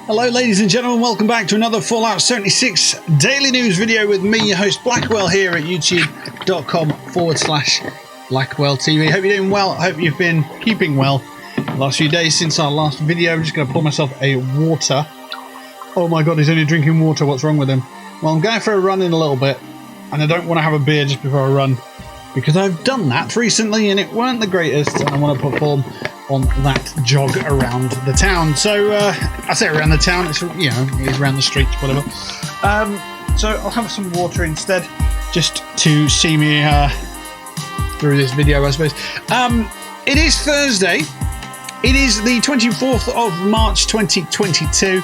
Hello ladies and gentlemen, welcome back to another Fallout 76 daily news video with me, your host Blackwell, here at youtube.com/BlackwellTV. Hope you're doing well, I hope you've been keeping well the last few days since our last video. I'm just going to pour myself a water. Oh my god, he's only drinking water, what's wrong with him? Well, I'm going for a run in a little bit, and I don't want to have a beer just before I run, because I've done that recently and it weren't the greatest, and I want to perform on that jog around the town. So I say around the town, it's, you know, it's around the streets, whatever. So I'll have some water instead, just to see me through this video, I suppose. It is Thursday. It is the 24th of March 2022.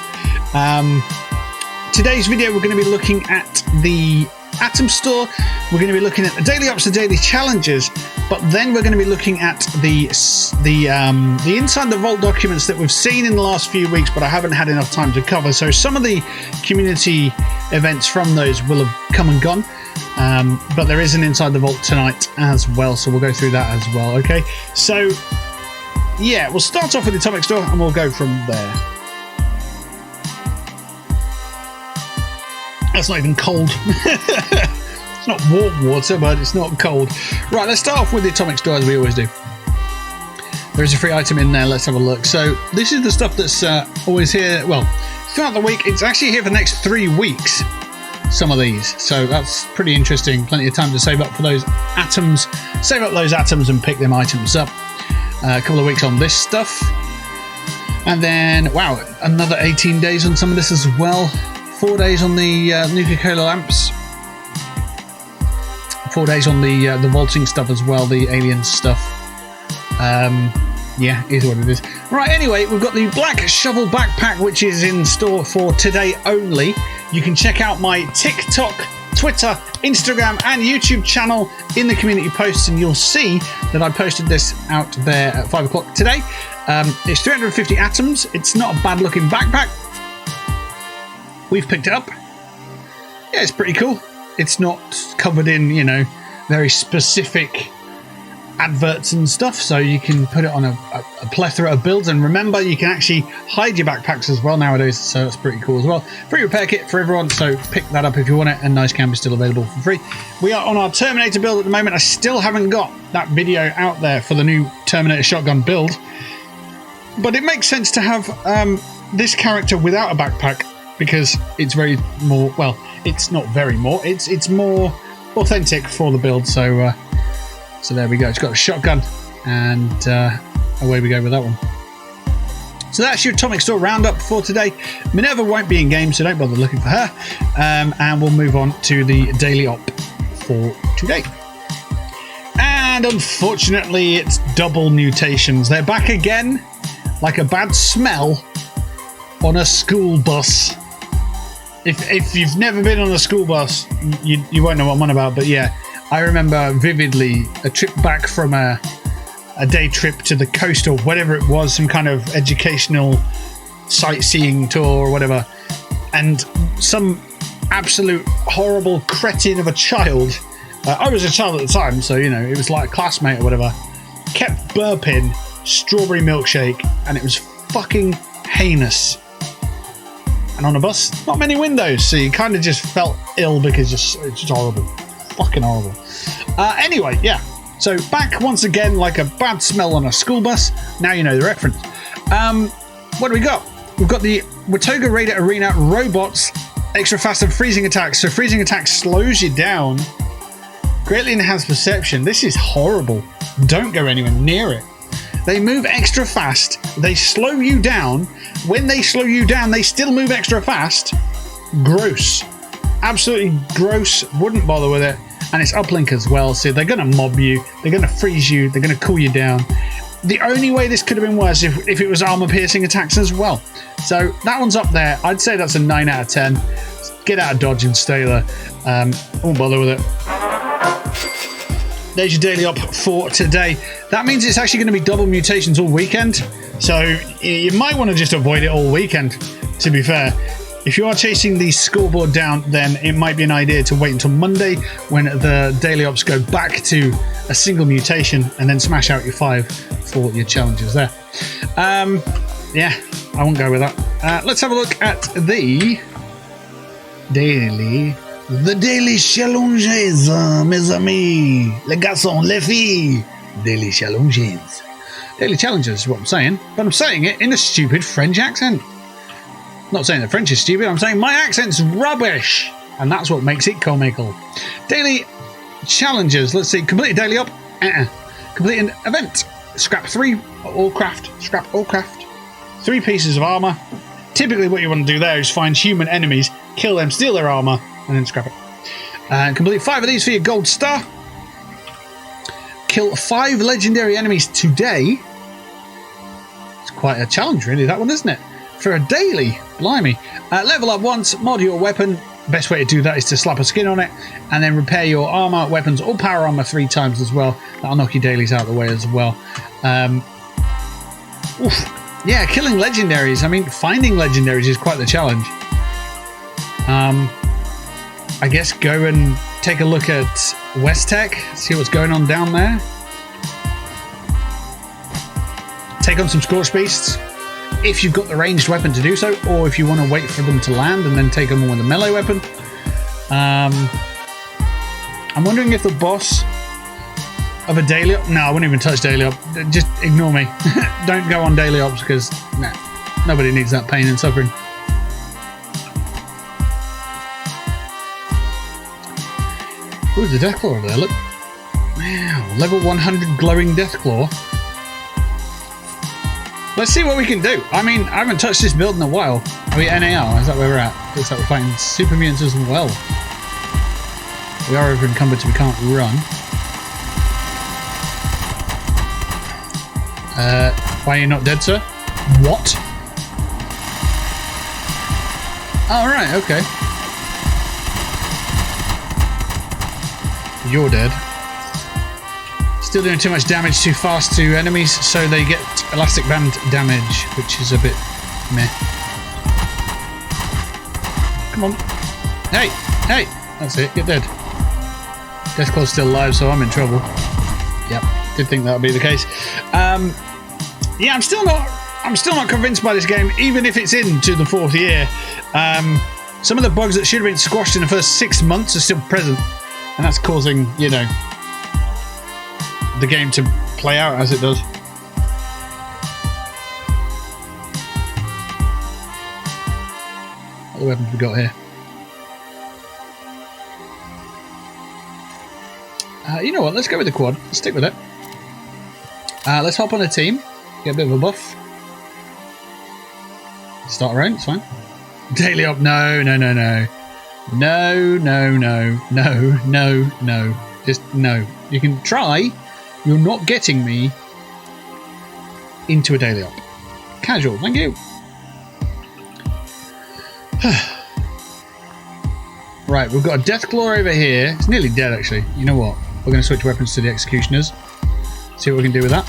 Today's video we're going to be looking at the Atom Store, we're going to be looking at the Daily Ops, the Daily Challenges, but then we're going to be looking at the Inside the Vault documents that we've seen in the last few weeks, but I haven't had enough time to cover. So some of the community events from those will have come and gone, but there is an Inside the Vault tonight as well, so we'll go through that as well. Okay, so yeah, we'll start off with the Atomic Store and we'll go from there. That's not even cold. It's not warm water, but it's not cold. Right, let's start off with the Atomic Store as we always do. There is a free item in there. Let's have a look. So this is the stuff that's always here. Well, throughout the week, it's actually here for the next 3 weeks. Some of these. So that's pretty interesting. Plenty of time to save up for those atoms. Save up those atoms and pick them items up. A couple of weeks on this stuff. And then, wow, another 18 days on some of this as well. 4 days on the Nuke lamps. 4 days on the vaulting stuff as well, the alien stuff. Yeah, is what it is. Right, anyway, we've got the Black Shovel Backpack, which is in store for today only. You can check out my TikTok, Twitter, Instagram and YouTube channel in the community posts, and you'll see that I posted this out there at 5 o'clock today. It's 350 atoms. It's not a bad looking backpack. We've picked it up. Yeah, it's pretty cool. It's not covered in, you know, very specific adverts and stuff, so you can put it on a plethora of builds. And remember, you can actually hide your backpacks as well nowadays, so that's pretty cool as well. Free repair kit for everyone, so pick that up if you want it, and nice camp is still available for free. We are on our Terminator build at the moment. I still haven't got that video out there for the new Terminator shotgun build, but it makes sense to have this character without a backpack, because it's very more, well, it's not very more, it's more authentic for the build. So so there we go. It's got a shotgun, and away we go with that one. So that's your Atomic Store Roundup for today. Minerva won't be in game, so don't bother looking for her. And we'll move on to the Daily Op for today. And unfortunately, it's Double Mutations. They're back again, like a bad smell on a school bus. If you've never been on a school bus, you won't know what I'm on about, but yeah, I remember vividly a trip back from a day trip to the coast or whatever it was, some kind of educational sightseeing tour or whatever, and some absolute horrible cretin of a child, I was a child at the time, so you know, it was like a classmate or whatever, kept burping strawberry milkshake, and it was fucking heinous. And on a bus, not many windows, so you kind of just felt ill because it's just horrible. Fucking horrible. Anyway, yeah. So back once again like a bad smell on a school bus. Now you know the reference. What do we got? We've got the Watoga Raider Arena robots, extra fast and freezing attacks. So freezing attacks slows you down. Greatly enhanced perception. This is horrible. Don't go anywhere near it. They move extra fast. They slow you down. When they slow you down, they still move extra fast. Gross. Absolutely gross. Wouldn't bother with it. And it's uplink as well, so they're going to mob you. They're going to freeze you. They're going to cool you down. The only way this could have been worse if it was armor-piercing attacks as well. So that one's up there. I'd say that's a 9 out of 10. Get out of Dodge and stay there. Won't bother with it. There's your Daily Op for today. That means it's actually going to be double mutations all weekend. So you might want to just avoid it all weekend, to be fair. If you are chasing the scoreboard down, then it might be an idea to wait until Monday when the Daily Ops go back to a single mutation and then smash out your 5 for your challenges there. Yeah, I won't go with that. let's have a look at the daily challenges, mes amis, les garçons, les filles, daily challenges. Daily challenges is what I'm saying, but I'm saying it in a stupid French accent. Not saying that French is stupid, I'm saying my accent's rubbish, and that's what makes it comical. Daily challenges, let's see, complete a daily op, complete an event, scrap 3 all craft, 3 pieces of armour. Typically what you want to do there is find human enemies, kill them, steal their armour, and then scrap it. And complete 5 of these for your gold star. Kill 5 legendary enemies today. It's quite a challenge really, that one, isn't it? For a daily, blimey. Level up once, mod your weapon. Best way to do that is to slap a skin on it, and then repair your armour, weapons, or power armour 3 times as well. That'll knock your dailies out of the way as well. Yeah, killing legendaries. I mean, finding legendaries is quite the challenge. I guess go and take a look at Westtech, see what's going on down there. Take on some Scorched Beasts, if you've got the ranged weapon to do so, or if you want to wait for them to land and then take them with a melee weapon. I'm wondering if the boss of a daily op... No, I wouldn't even touch daily op. Just ignore me. Don't go on daily ops because nobody needs that pain and suffering. Ooh, the Deathclaw over there, look. Wow, level 100 glowing Deathclaw. Let's see what we can do. I mean, I haven't touched this build in a while. Are we NAR? Is that where we're at? Looks like we're fighting super mutants as well. We are over encumbered so we can't run. Why are you not dead, sir? What? Oh, right, okay. You're dead. Still doing too much damage too fast to enemies, so they get elastic band damage, which is a bit meh. Come on. Hey! Hey! That's it, get dead. Deathclaw's still alive, so I'm in trouble. Yep, did think that would be the case. Yeah, I'm still not convinced by this game, even if it's into the 4th year. Some of the bugs that should have been squashed in the first 6 months are still present, and that's causing, you know, the game to play out as it does. What other weapons we got here? You know what, let's go with the quad. Let's stick with it. Let's hop on a team. Get a bit of a buff. Start a round, it's fine. Daily op, no. No. Just no. You can try. You're not getting me into a daily op. Casual, thank you. Right, we've got a Deathclaw over here. It's nearly dead, actually. You know what? We're going to switch weapons to the Executioners. See what we can do with that.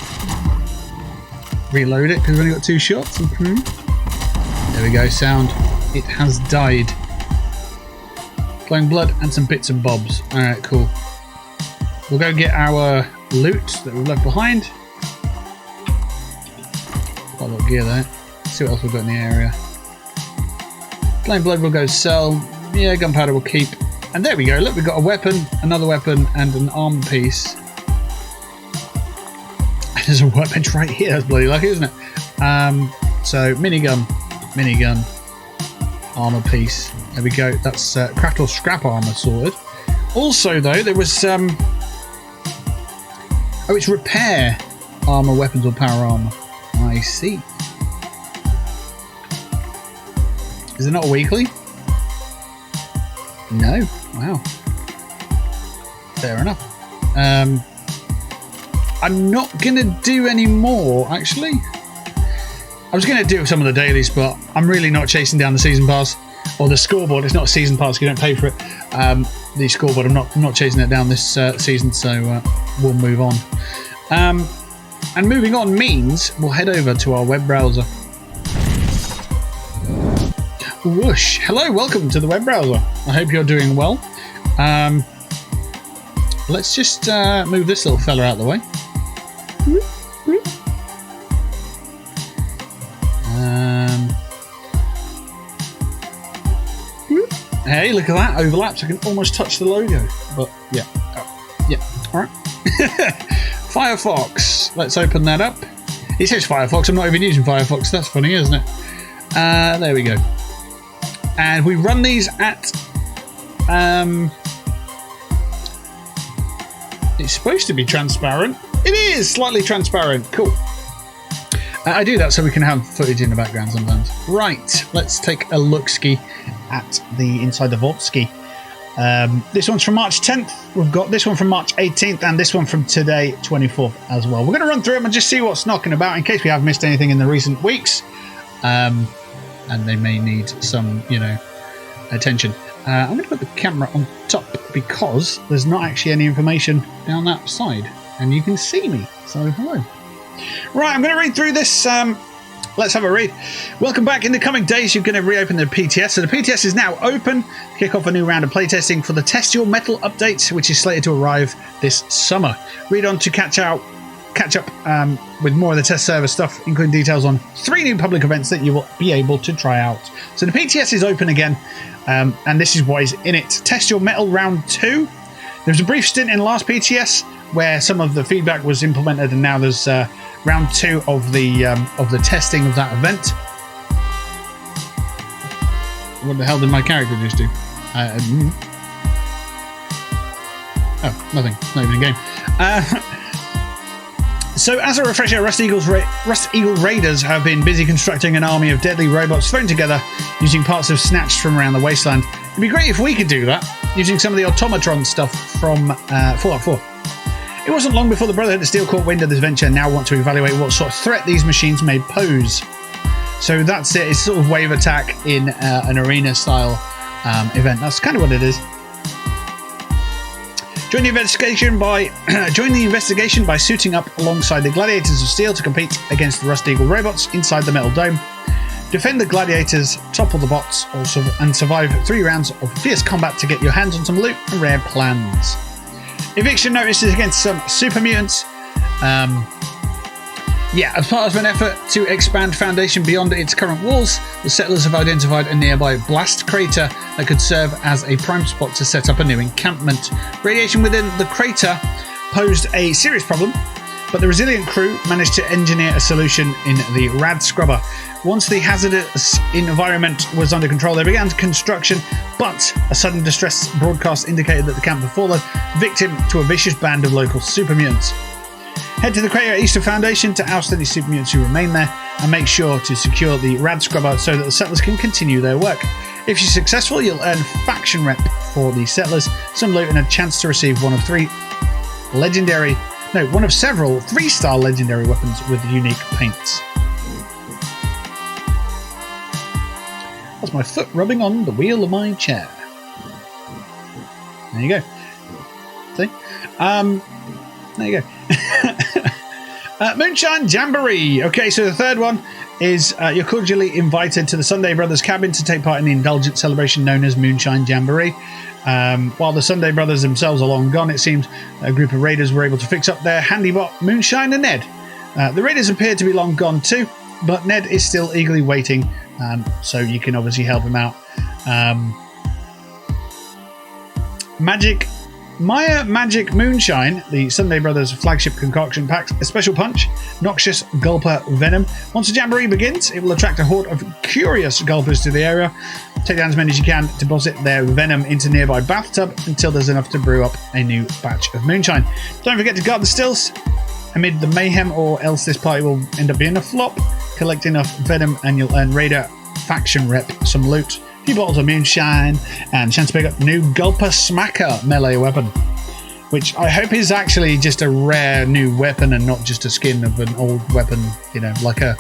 Reload it, because we've only got 2 shots. There we go, sound. It has died. Glowing blood and some bits and bobs. Alright, cool. We'll go get our loot that we've left behind. Quite a lot of gear there. See what else we've got in the area. Glowing blood we'll go sell. Yeah, gunpowder we'll keep. And there we go. Look, we've got a weapon, another weapon, and an armor piece. There's a workbench right here. That's bloody lucky, isn't it? So minigun, armor piece. There we go. That's craft or scrap armor sorted. Also, though, there was oh, it's repair armor, weapons, or power armor. I see. Is it not a weekly? No. Wow. Fair enough. I'm not going to do any more, actually. I was going to do some of the dailies, but I'm really not chasing down the season pass. Or the scoreboard. It's not a season pass, you don't pay for it. The scoreboard, I'm not chasing it down this season, so we'll move on. And moving on means we'll head over to our web browser. Whoosh! Hello, welcome to the web browser. I hope you're doing well. Let's just move this little fella out of the way. Hey, look at that, overlaps. I can almost touch the logo, but yeah. Oh, yeah, all right. Firefox, let's open that up. It says Firefox, I'm not even using Firefox. That's funny, isn't it? There we go. And we run these at... it's supposed to be transparent. It is slightly transparent. Cool. I do that so we can have footage in the background sometimes. Right, let's take a look-ski at the inside the vault ski. This one's from March 10th. We've got this one from March 18th and this one from today, 24th as well. We're going to run through them and just see what's knocking about in case we have missed anything in the recent weeks. And they may need some, you know, attention. I'm going to put the camera on top because there's not actually any information down that side. And you can see me. So, hello. Right, I'm going to read through this. Let's have a read. Welcome back. In the coming days, you're going to reopen the PTS. So the PTS is now open to kick off a new round of playtesting for the Test Your Metal update, which is slated to arrive this summer. Read on to catch up with more of the test server stuff, including details on 3 new public events that you will be able to try out. So the PTS is open again, and this is what is in it. Test Your Metal Round 2. There was a brief stint in the last PTS where some of the feedback was implemented, and now there's round 2 of the testing of that event. What the hell did my character just do? Oh, nothing. Not even a game. So, as a refresher, Rust Eagle Raiders have been busy constructing an army of deadly robots thrown together using parts of snatched from around the wasteland. It'd be great if we could do that, using some of the automatron stuff from Fallout 4. It wasn't long before the Brotherhood that still caught wind of this venture and now want to evaluate what sort of threat these machines may pose. So that's it. It's sort of wave attack in an arena-style event. That's kind of what it is. Join the investigation by suiting up alongside the Gladiators of Steel to compete against the Rust Eagle robots inside the Metal Dome. Defend the Gladiators, topple the bots, and survive 3 rounds of fierce combat to get your hands on some loot and rare plans. Eviction notices against some super mutants. As part of an effort to expand Foundation beyond its current walls, the settlers have identified a nearby blast crater that could serve as a prime spot to set up a new encampment. Radiation within the crater posed a serious problem, but the resilient crew managed to engineer a solution in the Rad Scrubber. Once the hazardous environment was under control, they began construction, but a sudden distress broadcast indicated that the camp had fallen victim to a vicious band of local super mutants. Head to the crater east of Foundation to oust any super mutants who remain there, and make sure to secure the Rad Scrubber so that the settlers can continue their work. If you're successful, you'll earn faction rep for the settlers, some loot, and a chance to receive one of several 3-star legendary weapons with unique paints. That's my foot rubbing on the wheel of my chair. There you go. See? There you go. Moonshine Jamboree. Okay, so the third one is you're cordially invited to the Sunday Brothers cabin to take part in the indulgent celebration known as Moonshine Jamboree. While the Sunday Brothers themselves are long gone, it seems a group of raiders were able to fix up their handy bot Moonshine and Ned. The raiders appear to be long gone too, but Ned is still eagerly waiting, so you can obviously help him out. Maya Magic Moonshine, the Sunday Brothers flagship concoction, packs a special punch, Noxious Gulper Venom. Once the Jamboree begins, it will attract a horde of curious gulpers to the area. Take down as many as you can, deposit their venom into a nearby bathtub until there's enough to brew up a new batch of moonshine. Don't forget to guard the stills amid the mayhem, or else this party will end up being a flop. Collect enough venom and you'll earn Raider faction rep some loot, a few bottles of moonshine, and a chance to pick up the new Gulper Smacker melee weapon, which I hope is actually just a rare new weapon and not just a skin of an old weapon, you know, like a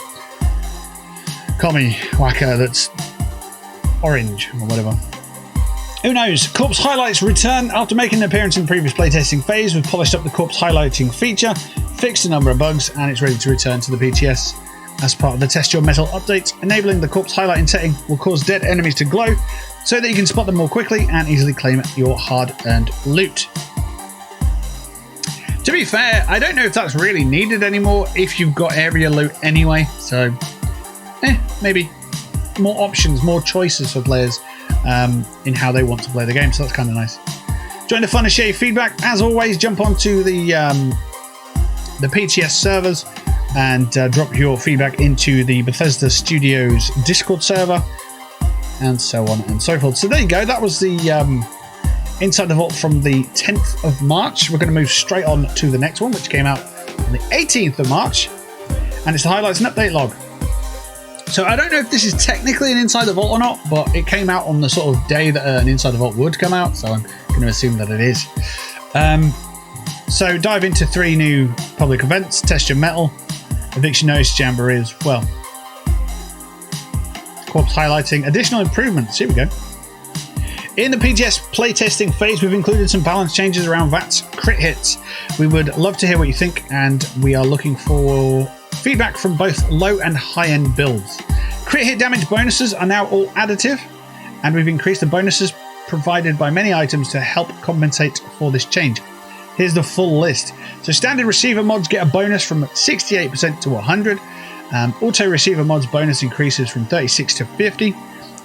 commie whacker that's orange or whatever. Who knows? Corpse Highlights return after making an appearance in the previous playtesting phase. We've polished up the Corpse Highlighting feature, fixed a number of bugs, and it's ready to return to the PTS. As part of the Test Your Metal update, enabling the corpse highlighting setting will cause dead enemies to glow so that you can spot them more quickly and easily claim your hard-earned loot. To be fair, I don't know if that's really needed anymore if you've got area loot anyway, so maybe more options, more choices for players. in how they want to play the game. So that's kind of nice. Join the fun and share your feedback. As always, jump onto the PTS servers and drop your feedback into the Bethesda Studios Discord server, and so on and so forth. So there you go. That was the Inside the Vault from the 10th of March. We're going to move straight on to the next one, which came out on the 18th of March, and it's the highlights and update log. So I don't know if this is technically an Inside the Vault or not, but it came out on the sort of day that an Inside the Vault would come out, so I'm going to assume that it is. So dive into 3 new public events: Test Your Metal, Eviction Notice Jamborees, well, Corpse highlighting additional improvements. Here we go. In the PTS playtesting phase, we've included some balance changes around VAT's crit hits. We would love to hear what you think, and we are looking for feedback from both low and high-end builds. Crit hit damage bonuses are now all additive, and we've increased the bonuses provided by many items to help compensate for this change. Here's the full list. So standard receiver mods get a bonus from 68% to 100. Auto receiver mods bonus increases from 36 to 50.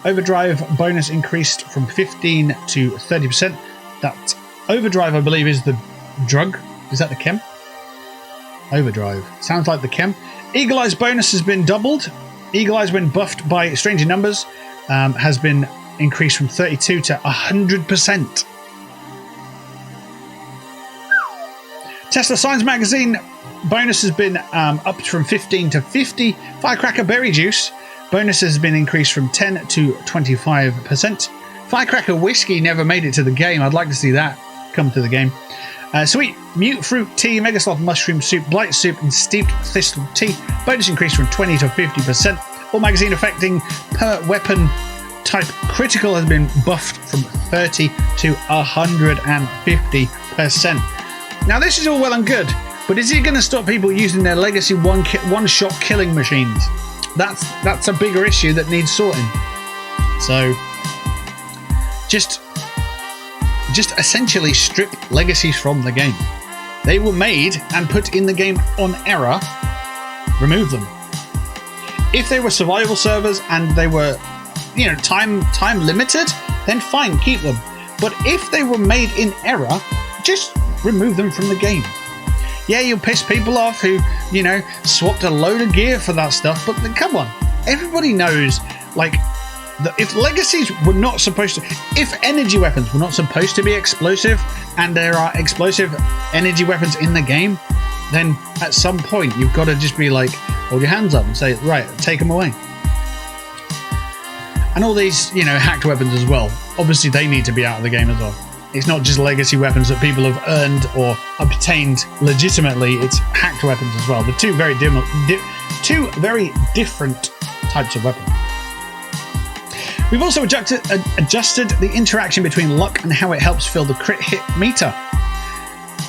Overdrive bonus increased from 15 to 30%. That overdrive, I believe, is the drug. Is that the chem? Overdrive. Sounds like the chem. Eagle Eyes bonus has been doubled. Eagle Eyes, when buffed by Stranger Numbers, has been increased from 32 to 100%. Tesla Science Magazine bonus has been upped from 15 to 50. Firecracker Berry Juice bonus has been increased from 10 to 25%. Firecracker Whiskey never made it to the game. I'd like to see that come to the game. Sweet Mute Fruit Tea, Megasloth Mushroom Soup, Blight Soup, and Steeped Thistle Tea bonus increased from 20 to 50%. All magazine affecting per weapon type critical has been buffed from 30 to 150%. Now this is all well and good, but is it going to stop people using their legacy one-shot killing machines? That's a bigger issue that needs sorting. So just essentially strip legacies from the game. They were made and put in the game on error. Remove them. If they were survival servers and they were, time limited, then fine, keep them. But if they were made in error, just remove them from the game. Yeah, you'll piss people off who, swapped a load of gear for that stuff, but come on. Everybody knows, if legacies were not supposed to... If energy weapons were not supposed to be explosive, and there are explosive energy weapons in the game, then at some point you've got to just be like, hold your hands up and say, right, take them away. And all these, hacked weapons as well. Obviously, they need to be out of the game as well. It's not just legacy weapons that people have earned or obtained legitimately. It's hacked weapons as well. The two very different types of weapons. We've also adjusted the interaction between luck and how it helps fill the crit hit meter.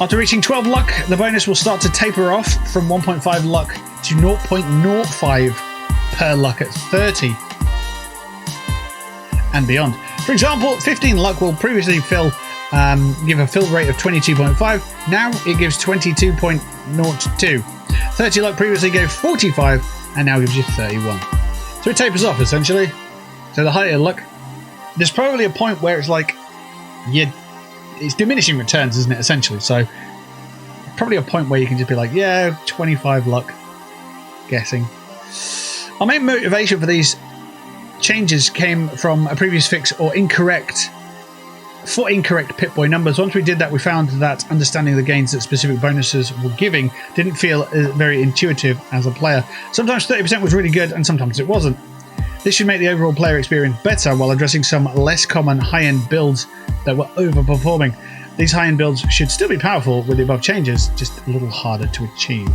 After reaching 12 luck, the bonus will start to taper off from 1.5 luck to 0.05 per luck at 30 and beyond. For example, 15 luck will previously give a fill rate of 22.5. Now it gives 22.02. 30 luck previously gave 45 and now gives you 31. So it tapers off essentially. So the higher luck, there's probably a point where it's like, it's diminishing returns, isn't it? Essentially. So probably a point where you can just be like, 25 luck, guessing. Our main motivation for these changes came from a previous fix or incorrect Pip-Boy numbers. Once we did that, we found that understanding the gains that specific bonuses were giving didn't feel very intuitive as a player. Sometimes 30% was really good and sometimes it wasn't. This should make the overall player experience better while addressing some less common high-end builds that were overperforming. These high-end builds should still be powerful with the above changes, just a little harder to achieve.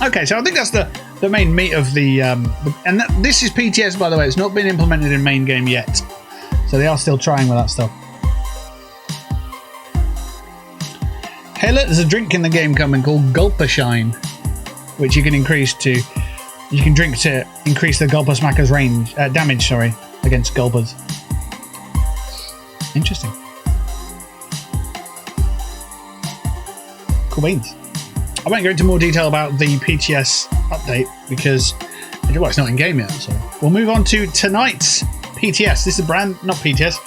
Okay, so I think that's the main meat of this is PTS, by the way. It's not been implemented in main game yet, so they are still trying with that stuff. Hey look, there's a drink in the game coming called Gulpershine, which you can drink to increase the Gulper Smacker's damage against Gulpers. Interesting. Cool beans. I won't go into more detail about the PTS update because it's not in game yet. So we'll move on to tonight's PTS. This is the brand, not PTS.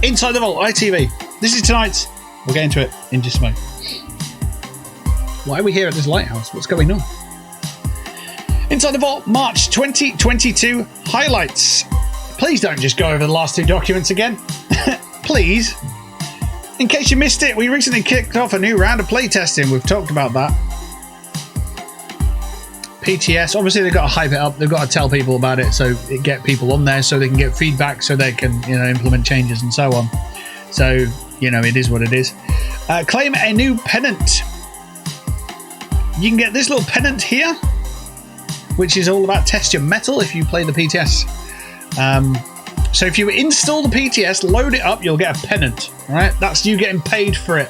Inside the Vault, ITV. This is tonight. We'll get into it in just a moment. Why are we here at this lighthouse? What's going on? Inside the Vault, March 2022 highlights. Please don't just go over the last 2 documents again. Please. In case you missed it, we recently kicked off a new round of playtesting. We've talked about that. PTS, obviously they've got to hype it up. They've got to tell people about it so it get people on there so they can get feedback so they can, implement changes and so on. So, it is what it is. Claim a new pennant. You can get this little pennant here, which is all about test your metal if you play the PTS. So if you install the PTS, load it up, you'll get a pennant. Right? That's you getting paid for it.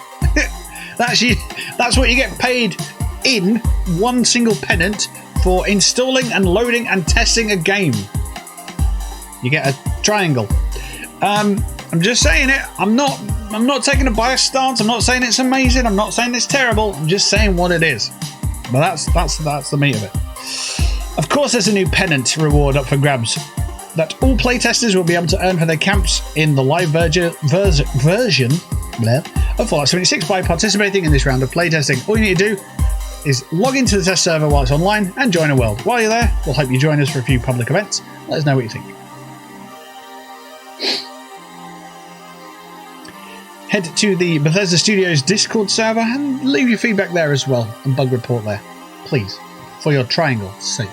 That's what you get paid in one single pennant for installing and loading and testing a game. You get a triangle. I'm just saying it. I'm not taking a biased stance. I'm not saying it's amazing. I'm not saying it's terrible. I'm just saying what it is. But that's the meat of it. Of course, there's a new pennant reward up for grabs that all playtesters will be able to earn for their camps in the live version of Fallout 76 by participating in this round of playtesting. All you need to do is log into the test server while it's online and join a world. While you're there, we'll hope you join us for a few public events. Let us know what you think. Head to the Bethesda Studios Discord server and leave your feedback there as well and bug report there, please, for your triangle's sake.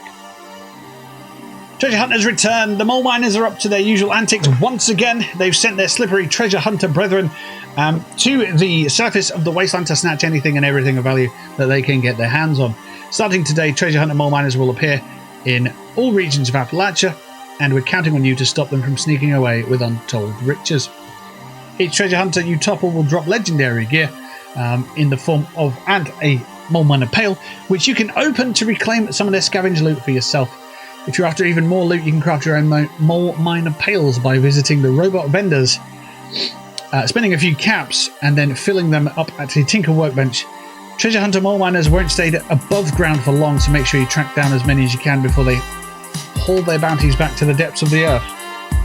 Treasure Hunters return. The mole miners are up to their usual antics once again. They've sent their slippery treasure hunter brethren to the surface of the wasteland to snatch anything and everything of value that they can get their hands on. Starting today, treasure hunter mole miners will appear in all regions of Appalachia, and we're counting on you to stop them from sneaking away with untold riches. Each treasure hunter you topple will drop legendary gear in the form of a mole miner pail, which you can open to reclaim some of their scavenged loot for yourself. If you're after even more loot, you can craft your own mole miner pails by visiting the robot vendors, spending a few caps, and then filling them up at the Tinker workbench. Treasure hunter mole miners won't stay above ground for long, so make sure you track down as many as you can before they haul their bounties back to the depths of the earth.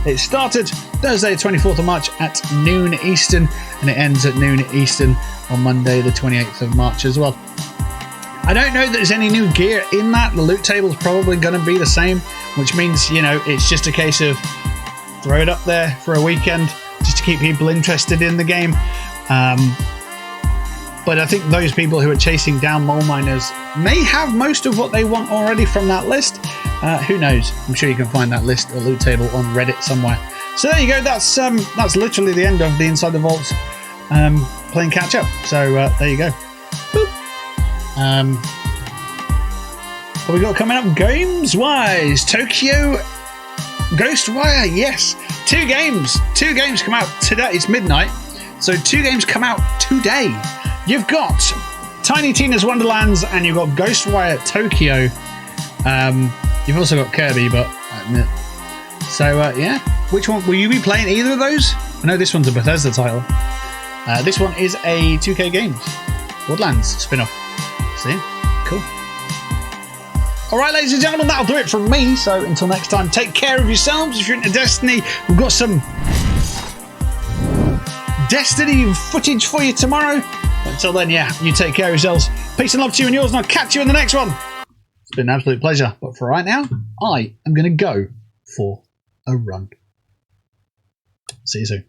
It started Thursday, 24th of March at noon Eastern, and it ends at noon Eastern on Monday, the 28th of March as well. I don't know that there's any new gear in that. The loot table is probably going to be the same, which means, it's just a case of throw it up there for a weekend just to keep people interested in the game. But I think those people who are chasing down mole miners may have most of what they want already from that list. Who knows? I'm sure you can find that list or loot table on Reddit somewhere. So there you go. That's literally the end of the Inside the Vaults playing catch up. So there you go. Boop. What we got coming up games-wise? Tokyo Ghostwire, yes. Two games come out today. It's midnight, so 2 games come out today. You've got Tiny Tina's Wonderlands and you've got Ghostwire Tokyo. You've also got Kirby, but so yeah. Which one will you be playing? Either of those? I know this one's a Bethesda title. This one is a 2K Games Wonderlands spin-off. See? Cool. Alright, ladies and gentlemen, that'll do it from me. So until next time, take care of yourselves. If you're into Destiny, we've got some Destiny footage for you tomorrow. But until then, yeah, you take care of yourselves. Peace and love to you and yours, and I'll catch you in the next one. It's been an absolute pleasure. But for right now, I am going to go for a run. See you soon.